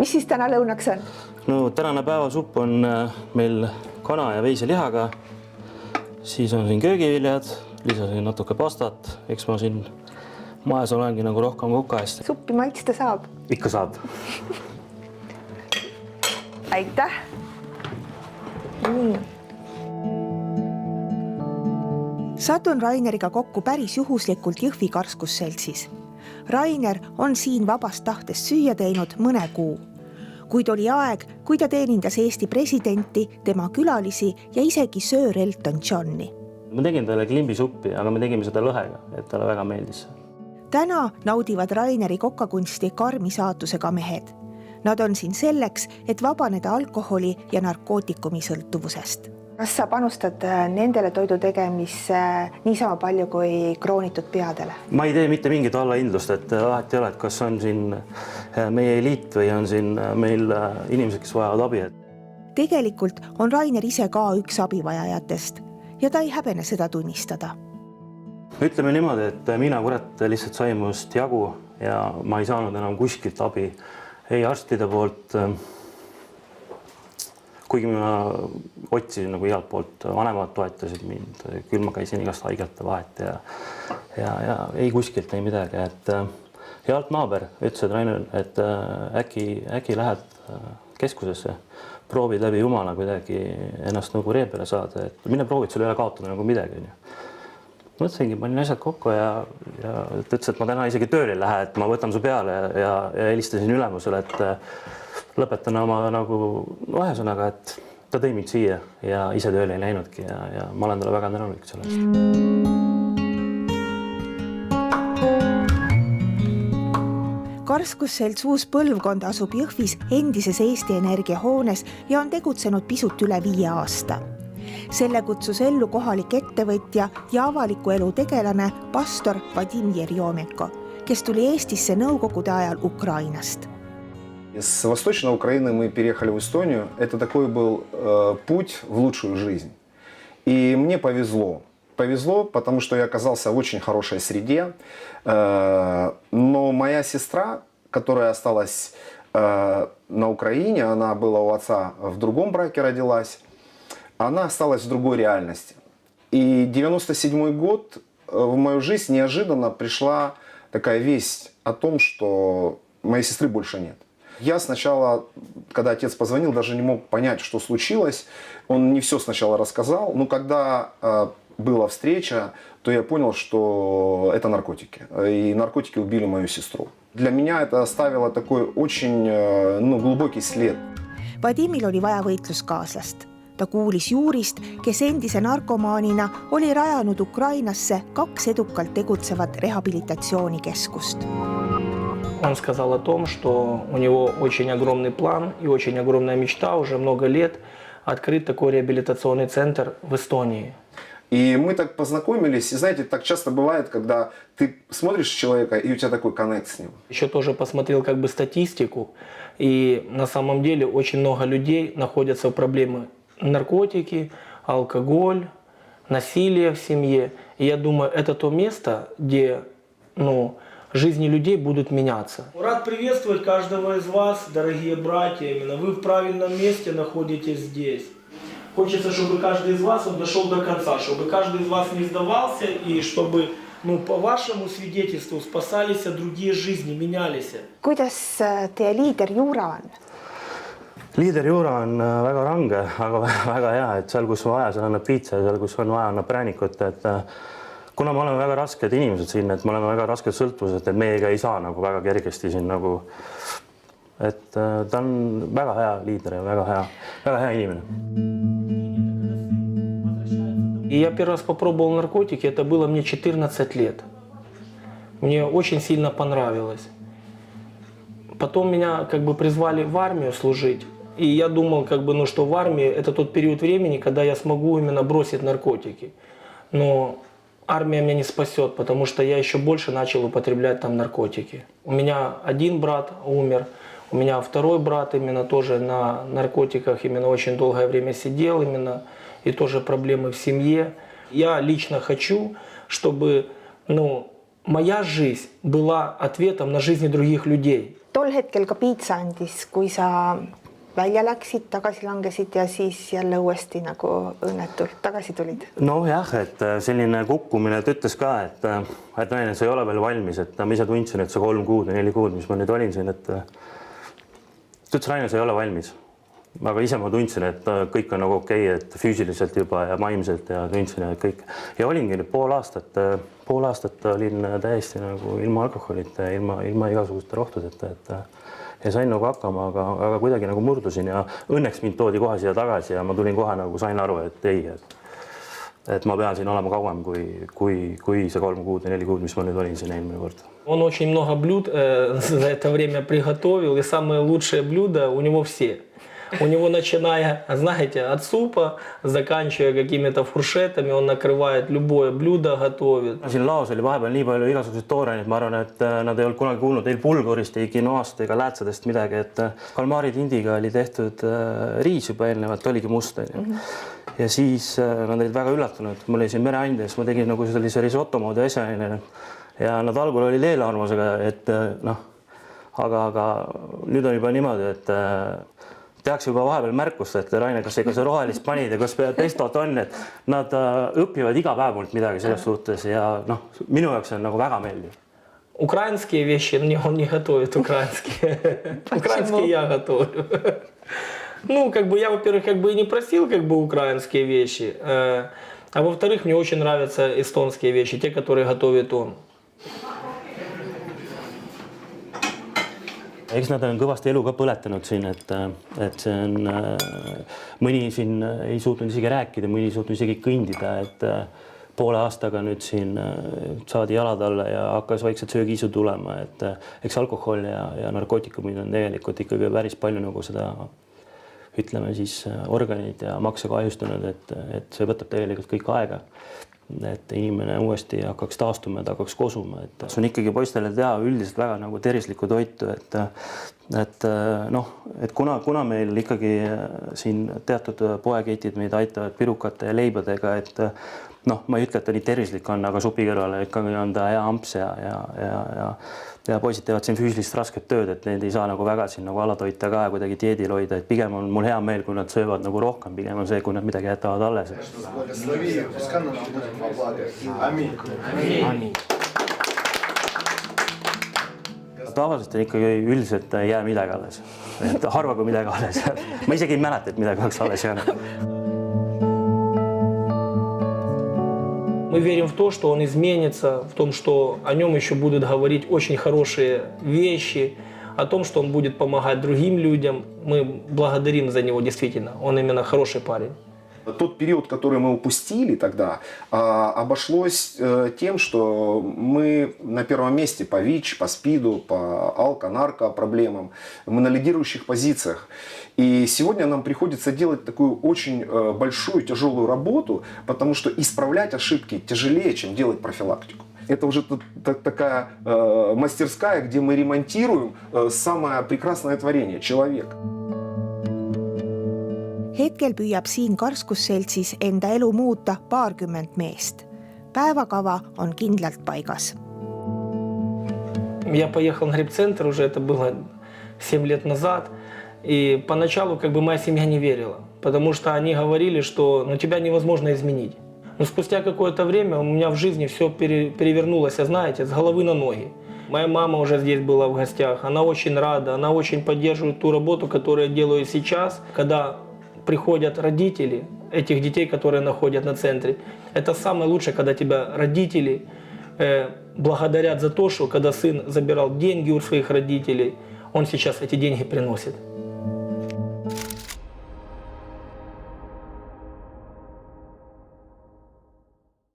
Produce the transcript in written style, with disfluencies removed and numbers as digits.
Mis siis täna lõunaks on? No tänane päevasupp on meil kana ja veiselihaga. Siis on siin köögiviljad, lisasin natuke pastat. Eks ma siin majas olengi nagu rohkem kuka eest. Suppi maitsta saab? Ikka saab. Aitäh! Nii. Satun Raineriga kokku päris juhuslikult Jõhvi karskusseltsis. Rainer on siin vabast tahtest süüa teinud mõne kuu. Kuid oli aeg, kui ta teenindas Eesti presidenti, tema külalisi ja isegi söör Elton Johni. Ma tegin talle klimbisuppi, aga me tegime seda lõhega, et talle väga meeldis. Täna naudivad Raineri kokkakunsti karmi saatusega mehed. Nad on siin selleks, et vabaneda alkoholi ja narkootikumi sõltuvusest. Kas sa panustad nendele toidu tegemisse niisama palju kui kroonitud peadele? Ma ei tee mitte mingit allahindlust, et alati ei ole, et kas on siin meie eliit või on siin meil inimesed, kes vajavad abi. Tegelikult on Rainer ise ka üks abivajajatest ja ta ei häbene seda tunnistada. Ütleme niimoodi, et mina kurat lihtsalt sain must jagu ja ma ei saanud enam kuskilt abi. Ei arstide poolt, kuigi ma otsisin nagu igalt poolt, vanemad toetasid mind, küll ma käisin igast haigete vahet ja ei kuskilt ei midagi. Ja alt naaber ütles, et Rainer, et äkki lähed keskusesse, proovid läbi jumala kuidagi ennast nagu ree peale saada, et mine proovid, sul ei ole kaotada nagu midagi. Mõtlesingi, panin asjad kokku ja ütles, et ma täna isegi tööle ei lähe, et ma võtan su peale ja helistasin ülemusele, et lõpetan oma nagu vahesõnaga, et ta tõi mind siia ja ise tööle ei läinudki ja ma olen talle väga tänulik sellest. Karskusselts Uus Põlvkond asub Jõhvis endises Eesti Energia hoones ja on tegutsenud pisut üle 5 aasta. Selle kutsus ellu kohalik ettevõtja ja avaliku elu tegelane pastor Vadim Jerjomenko, kes tuli Eestisse nõukogude ajal Ukrainast. С Восточной Украины мы переехали в Эстонию. Это такой был путь в лучшую жизнь. И мне повезло. Повезло, потому что я оказался в очень хорошей среде. Но моя сестра, которая осталась на Украине, она была у отца в другом браке родилась, она осталась в другой реальности. И 97-й год в мою жизнь неожиданно пришла такая весть о том, что моей сестры больше нет. Я сначала, когда отец позвонил, даже не мог понять, что случилось. Он не все сначала рассказал, но когда была встреча, то я понял, что это наркотики. И наркотики убили мою сестру. Для меня это оставило такой очень глубокий след. Vadimil oli vaja võitluskaaslast. Ta kuulis juurist, kes endise narkomaanina oli rajanud Ukrainasse 2 edukalt tegutsevat rehabilitatsioonikeskust. Он сказал о том, что у него очень огромный план и очень огромная мечта уже много лет открыть такой реабилитационный центр в Эстонии. И мы так познакомились, и знаете, так часто бывает, когда ты смотришь человека, и у тебя такой коннект с ним. Еще тоже посмотрел как бы статистику, и на самом деле очень много людей находятся в проблемах наркотики, алкоголь, насилие в семье. И я думаю, это то место, где, жизни людей будут меняться. Рад приветствовать каждого из вас, дорогие братья. Именно вы в правильном месте находитесь здесь. Хочется, чтобы каждый из вас дошел до конца, чтобы каждый из вас не сдавался и чтобы, по вашему свидетельству спасались другие жизни, менялись. Kuidas teie liider Juura on? Liider Juura on väga range, aga väga hea, et seal, kus on vaja, seal annab piitsa ja seal, kus on vaja, annab präänikut. Et kuna me oleme väga rasked inimesed siin, et me oleme väga rasked sõltuvused, et meiega ei saa nagu väga kergesti siin nagu... Et ta on väga hea liider ja väga hea inimene. И я первый раз попробовал наркотики, это было мне 14 лет. Мне очень сильно понравилось. Потом меня призвали в армию служить. И я думал, что в армии это тот период времени, когда я смогу именно бросить наркотики. Но армия меня не спасет, потому что я еще больше начал употреблять там наркотики. У меня один брат умер, у меня второй брат именно тоже на наркотиках именно очень долгое время сидел именно, и тоже проблемы в семье. Я лично хочу, чтобы моя жизнь была ответом на жизни других людей. tol hetkel ka piitsa andis, kui sa välja läksid, tagasi langesid ja siis jälle uuesti nagu õnnetult tagasi tulid. Nojah, et selline kukkumine, ta ütles ka, et Rainer, sa ei ole veel valmis, et ma ise tundsin, et see 3 kuud või 4 kuud, mis ma nüüd olin siin, et ta ütles, Rainer, sa ei ole valmis. Aga ise ma tundsin, et kõik on nagu okei, et füüsiliselt juba ja vaimselt ja tundsin, et kõik. Ja olingi nüüd pool aastat olin täiesti nagu ilma alkoholita ja ilma igasuguste rohtudeta, ja sain nagu hakkama, aga kuidagi nagu murdusin ja õnneks mind toodi kohe siia tagasi ja ma tulin kohe nagu sain aru, et ei, et ma pean siin olema kauem kui see 3 kuud ja 4 kuud, mis ma nüüd olin siin eelmine kord. Он очень много блюд за это время приготовил, и самые лучшие блюда у него все. У него, начиная, знаете, от супа, заканчивая какими-то фуршетами, он накрывает любое блюдо, готовит. Siin laos oli vahepeal nii palju igasuguseid tooraineid, ma arvan, et nad ei olnud kunagi kuulnud ei pulgurist, ei quinoast ega läätsadest midagi, et kalmaaritindiga oli tehtud riis juba eelnevalt, oligi must. Ja siis nad olid väga üllatunud, mul oli siin mereandi, siis ma tegin nagu sellise risotto moodi asja. Ja nad algul oli leelearmusega, et aga nüüd on juba niimoodi, et tehakse juba vahepeal märkust, et Rainer, kas ikka see rohelist panid ja kas pestot on, et nad õpivad iga päev mult midagi selles suhtes ja minu jaoks on nagu väga meeldiv. Украинские вещи он не готовит, украинские. Украинские я готовлю. Ну, как бы я, во-первых, как бы и не просил как бы украинские вещи, а во-вторых, мне очень нравятся эстонские вещи, те, которые готовит он. Eks nad on kõvasti elu ka põletanud siin, et see on, mõni siin ei suutnud isegi rääkida, mõni ei suutnud isegi kõndida, et poole aastaga nüüd siin saadi jalad alla ja hakkas vaikselt söögiisu tulema, et eks alkohol ja narkootikumid on tegelikult ikkagi päris palju nagu seda, ütleme siis, organid ja makse kahjustanud, et see võtab tegelikult kõik aega. Et inimene uuesti hakkaks taastuma ja ta hakkaks kosuma, et see on ikkagi poistele teha üldiselt väga nagu tervislikku toitu, et kuna meil ikkagi siin teatud poeketid meid aitavad pirukate ja leibadega, et ma ei ütle, et ta nii tervislik on, aga supi kõrvale ikkagi on ta hea amps ja poisid teevad siin füüsilist rasket tööd, et neid ei saa nagu väga siin nagu alatoita ka ja kuidagi dieedil hoida, et pigem on mul hea meel, kui nad söövad nagu rohkem, pigem on see, kui nad midagi jätavad alles. Tavaliselt ikkagi üldiselt ei jää midagi alles, et harva kui midagi alles. Ma isegi ei mäleta, et midagi oleks alles jäänud. Мы верим в то, что он изменится, в том, что о нем еще будут говорить очень хорошие вещи, о том, что он будет помогать другим людям. Мы благодарим за него, действительно. Он именно хороший парень. Тот период, который мы упустили тогда, обошлось тем, что мы на первом месте по ВИЧ, по СПИДу, по алко-нарко проблемам. Мы на лидирующих позициях. И сегодня нам приходится делать такую очень большую, тяжелую работу, потому что исправлять ошибки тяжелее, чем делать профилактику. Это уже такая мастерская, где мы ремонтируем самое прекрасное творение – человек. Hetkel püüab siin Karskusseltsis enda elu muuta 20 meest. Päevakava on kindlalt paigas. Я поехал на грипп-центр, уже это было 7 лет назад. И поначалу как бы моя семья не верила, потому что они говорили, что тебя невозможно изменить. Но спустя какое-то время у меня в жизни все перевернулось, знаете, с головы на ноги. Моя мама уже здесь была в гостях, она очень рада, она очень поддерживает ту работу, которую я делаю сейчас, когда приходят родители этих детей, которые находят на центре. Это самое лучшее, когда тебя родители благодарят за то, что когда сын забирал деньги у своих родителей, он сейчас эти деньги приносит.